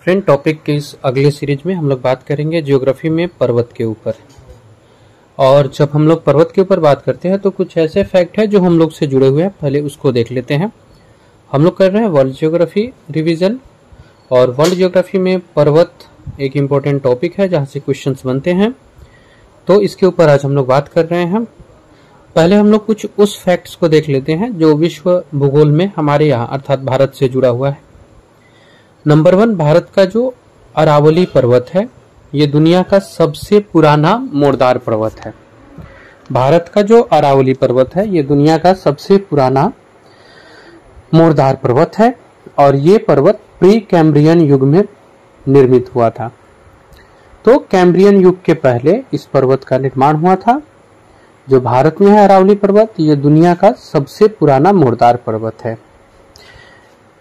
Friend, topic के इस अगले सीरीज में हम लोग बात करेंगे ज्योग्राफी में पर्वत के ऊपर। और जब हम लोग पर्वत के ऊपर बात करते हैं तो कुछ ऐसे फैक्ट है जो हम लोग से जुड़े हुए हैं, पहले उसको देख लेते हैं। हम लोग कर रहे हैं वर्ल्ड ज्योग्राफी रिवीजन, और वर्ल्ड ज्योग्राफी में पर्वत एक इम्पोर्टेंट टॉपिक है जहाँ से क्वेश्चंस बनते हैं, तो इसके ऊपर आज हम लोग बात कर रहे हैं। पहले हम लोग कुछ उस फैक्ट्स को देख लेते हैं जो विश्व भूगोल में हमारे यहाँ अर्थात भारत से जुड़ा हुआ है। नंबर 1, भारत का जो अरावली पर्वत है ये दुनिया का सबसे पुराना मोरदार पर्वत है। भारत का जो अरावली पर्वत है ये दुनिया का सबसे पुराना मोरदार पर्वत है, और ये पर्वत प्री कैम्ब्रियन युग में निर्मित हुआ था। तो कैम्ब्रियन युग के पहले इस पर्वत का निर्माण हुआ था। जो भारत में है अरावली पर्वत, ये दुनिया का सबसे पुराना मोरदार पर्वत है।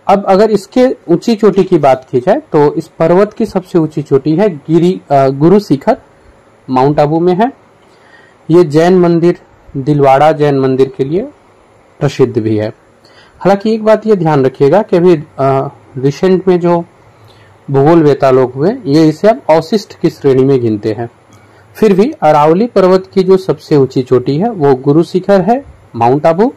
अब अगर इसके ऊंची चोटी की बात की जाए तो इस पर्वत की सबसे ऊंची चोटी है गुरु शिखर, माउंट आबू में है। ये जैन मंदिर, दिलवाड़ा जैन मंदिर के लिए प्रसिद्ध भी है। हालांकि एक बात ये ध्यान रखिएगा कि अभी रिसेंट में जो भूगोलवेता लोग हुए ये इसे अब अवशिष्ट की श्रेणी में गिनते हैं। फिर भी अरावली पर्वत की जो सबसे ऊंची चोटी है वो गुरु शिखर है, माउंट आबू।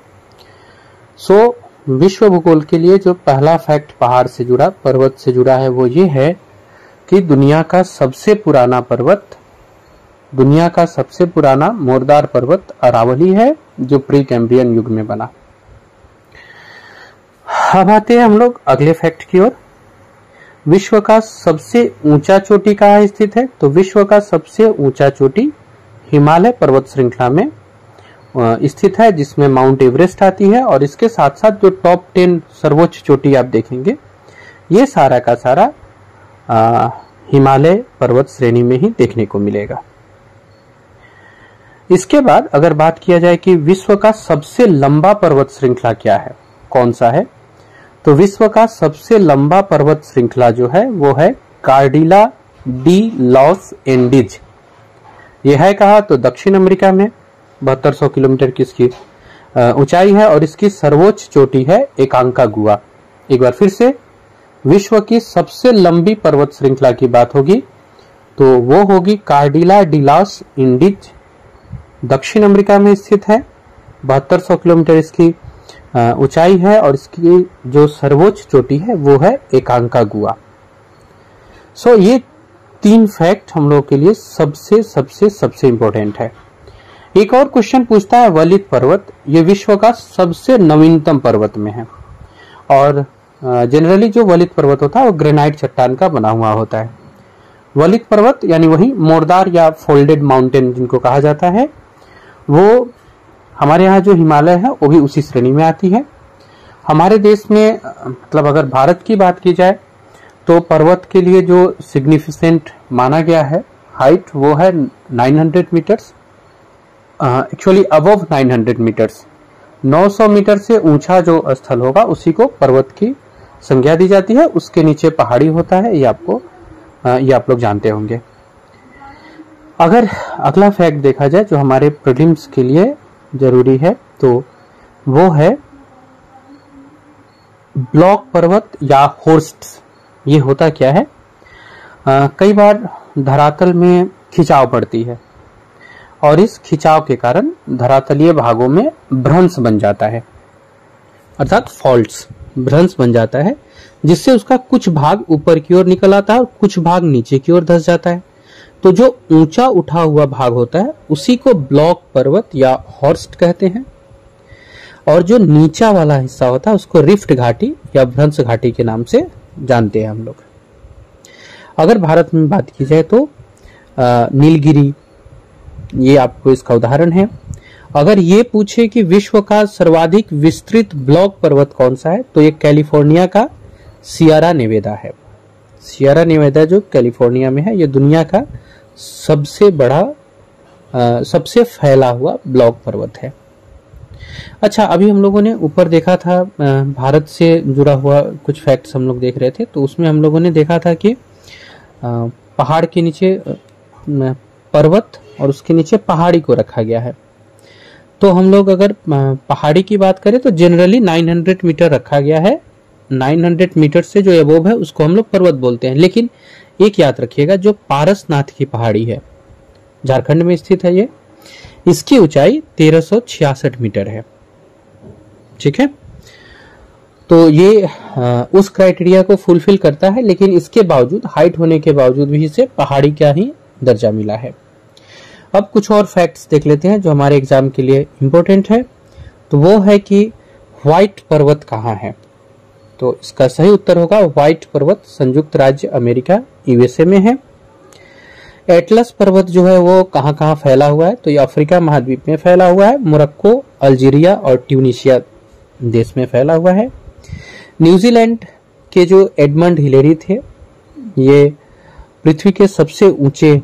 विश्व भूगोल के लिए जो पहला फैक्ट पहाड़ से जुड़ा, पर्वत से जुड़ा है वो ये है कि दुनिया का सबसे पुराना पर्वत, दुनिया का सबसे पुराना मोरदार पर्वत अरावली है जो प्री कैम्ब्रियन युग में बना। अब आते हैं हम लोग अगले फैक्ट की ओर। विश्व का सबसे ऊंचा चोटी कहाँ स्थित है? तो विश्व का सबसे ऊंचा चोटी हिमालय पर्वत श्रृंखला में स्थित है, जिसमें माउंट एवरेस्ट आती है। और इसके साथ साथ जो टॉप 10 सर्वोच्च चोटी आप देखेंगे ये सारा का सारा हिमालय पर्वत श्रेणी में ही देखने को मिलेगा। इसके बाद अगर बात किया जाए कि विश्व का सबसे लंबा पर्वत श्रृंखला क्या है, कौन सा है, तो विश्व का सबसे लंबा पर्वत श्रृंखला जो है वो है कार्डिला डी लॉस एंडीज। यह है कहा तो दक्षिण अमेरिका में 7200 किलोमीटर की इसकी ऊंचाई है, और इसकी सर्वोच्च चोटी है एकांकागुआ। एक बार फिर से विश्व की सबसे लंबी पर्वत श्रृंखला की बात होगी तो वो होगी कार्डिला डी लॉस एंडीज, दक्षिण अमेरिका में स्थित है। 7200 किलोमीटर इसकी ऊंचाई है, और इसकी जो सर्वोच्च चोटी है वो है एकांकागुआ। ये 3 फैक्ट हम लोग के लिए सबसे सबसे सबसे इंपॉर्टेंट है। एक और क्वेश्चन पूछता है वलित पर्वत, ये विश्व का सबसे नवीनतम पर्वत में है। और जनरली जो वलित पर्वत होता है वो ग्रेनाइट चट्टान का बना हुआ होता है। वलित पर्वत यानी वही मोरदार या फोल्डेड माउंटेन जिनको कहा जाता है, वो हमारे यहाँ जो हिमालय है वो भी उसी श्रेणी में आती है। हमारे देश में मतलब अगर भारत की बात की जाए तो पर्वत के लिए जो सिग्निफिकेंट माना गया है हाइट वो है 900 metres, actually above 900 metres. 900 metre से ऊंचा जो स्थल होगा उसी को पर्वत की संज्ञा दी जाती है। उसके नीचे पहाड़ी होता है, ये आप लोग जानते होंगे। अगर अगला फैक्ट देखा जाए जो हमारे प्रीलिम्स के लिए जरूरी है तो वो है ब्लॉक पर्वत या होर्स्ट। ये होता क्या है, कई बार धरातल में खिंचाव पड़ती है और इस खिंचाव के कारण धरातलीय भागों में भ्रंश बन जाता है, अर्थात फॉल्ट्स, भ्रंश बन जाता है, जिससे उसका कुछ भाग ऊपर की ओर निकल आता है और कुछ भाग नीचे की ओर धंस जाता है। तो जो ऊंचा उठा हुआ भाग होता है उसी को ब्लॉक पर्वत या हॉर्स्ट कहते हैं, और जो नीचा वाला हिस्सा होता है उसको रिफ्ट घाटी या भ्रंश घाटी के नाम से जानते हैं हम लोग। अगर भारत में बात की जाए तो नीलगिरी, ये आपको इसका उदाहरण है। अगर ये पूछे कि विश्व का सर्वाधिक विस्तृत ब्लॉक पर्वत कौन सा है तो ये कैलिफोर्निया का सियरा नेवादा है। सियरा नेवादा जो कैलिफोर्निया में है ये दुनिया का सबसे बड़ा सबसे फैला हुआ ब्लॉक पर्वत है। अच्छा, अभी हम लोगों ने ऊपर देखा था भारत से जुड़ा हुआ कुछ फैक्ट्स हम लोग देख रहे थे, तो उसमें हम लोगों ने देखा था कि पहाड़ के नीचे पर्वत और उसके नीचे पहाड़ी को रखा गया है। तो हम लोग अगर पहाड़ी की बात करें तो जनरली 900 मीटर रखा गया है 900 मीटर से जो अबोव है उसको हम लोग पर्वत बोलते हैं। लेकिन एक याद रखिएगा, जो पारसनाथ की पहाड़ी है, झारखंड में स्थित है ये, इसकी ऊंचाई 1366 मीटर है। ठीक है, तो ये उस क्राइटेरिया को फुलफिल करता है, लेकिन इसके बावजूद, हाइट होने के बावजूद भी इसे पहाड़ी का ही दर्जा मिला है। अब कुछ और फैक्ट्स देख लेते हैं जो हमारे एग्जाम के लिए इंपॉर्टेंट है। तो वो है कि व्हाइट पर्वत कहाँ है। तो इसका सही उत्तर होगा व्हाइट पर्वत संयुक्त राज्य अमेरिका यूएसए में है। एटलस पर्वत जो है वो कहाँ कहाँ फैला हुआ है, तो ये अफ्रीका महाद्वीप में फैला हुआ है, मोरक्को, अल्जीरिया और ट्यूनिशिया देश में फैला हुआ है। न्यूजीलैंड के जो एडमंड हिलेरी थे, ये पृथ्वी के सबसे ऊंचे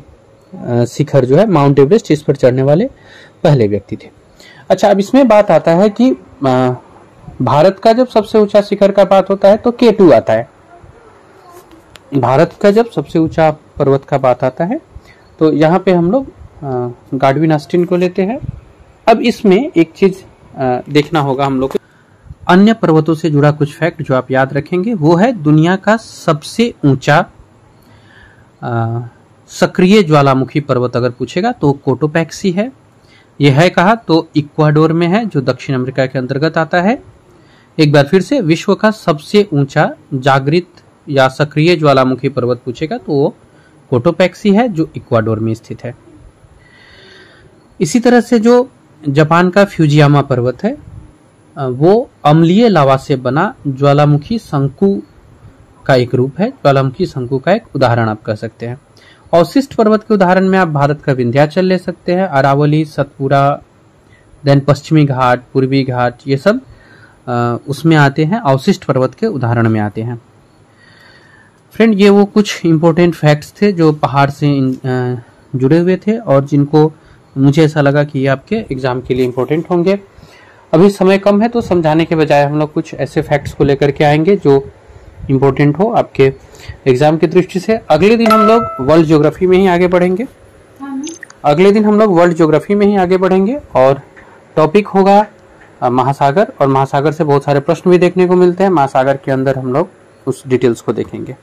शिखर जो है माउंट एवरेस्ट, इस पर चढ़ने वाले पहले व्यक्ति थे। अच्छा, अब इसमें बात आता है कि भारत का जब सबसे ऊंचा शिखर का बात होता है तो K2 आता है। भारत का जब सबसे ऊंचा पर्वत का बात आता है तो यहाँ पे हम लोग गाडविन ऑस्टिन को लेते हैं। अब इसमें एक चीज देखना होगा हम लोग को, अन्य पर्वतों से जुड़ा कुछ फैक्ट जो आप याद रखेंगे, वो है दुनिया का सबसे ऊंचा सक्रिय ज्वालामुखी पर्वत अगर पूछेगा तो कोटोपैक्सी है। यह है कहा तो इक्वाडोर में है, जो दक्षिण अमेरिका के अंतर्गत आता है। एक बार फिर से, विश्व का सबसे ऊंचा जागृत या सक्रिय ज्वालामुखी पर्वत पूछेगा तो वो कोटोपैक्सी है, जो इक्वाडोर में स्थित है। इसी तरह से जो जापान का फ्यूजियामा पर्वत है, वो अम्लीय लावा से बना ज्वालामुखी शंकु का एक रूप है, ज्वालामुखी शंकु का एक उदाहरण आप कह सकते हैं। अवशिष्ट पर्वत के उदाहरण में आप भारत का विंध्याचल ले सकते हैं, अरावली, सतपुरा, देन पश्चिमी घाट, पूर्वी घाट, ये सब उसमें आते हैं, अवशिष्ट पर्वत के उदाहरण में आते हैं। फ्रेंड, ये वो कुछ इंपॉर्टेंट फैक्ट्स थे जो पहाड़ से जुड़े हुए थे और जिनको मुझे ऐसा लगा कि ये आपके एग्जाम के लिए इंपॉर्टेंट होंगे। अभी समय कम है तो समझाने के बजाय हम लोग कुछ ऐसे फैक्ट्स को लेकर के आएंगे जो इंपॉर्टेंट हो आपके एग्जाम की दृष्टि से। अगले दिन हम लोग वर्ल्ड ज्योग्राफी में ही आगे बढ़ेंगे। और टॉपिक होगा महासागर, और महासागर से बहुत सारे प्रश्न भी देखने को मिलते हैं। महासागर के अंदर हम लोग उस डिटेल्स को देखेंगे।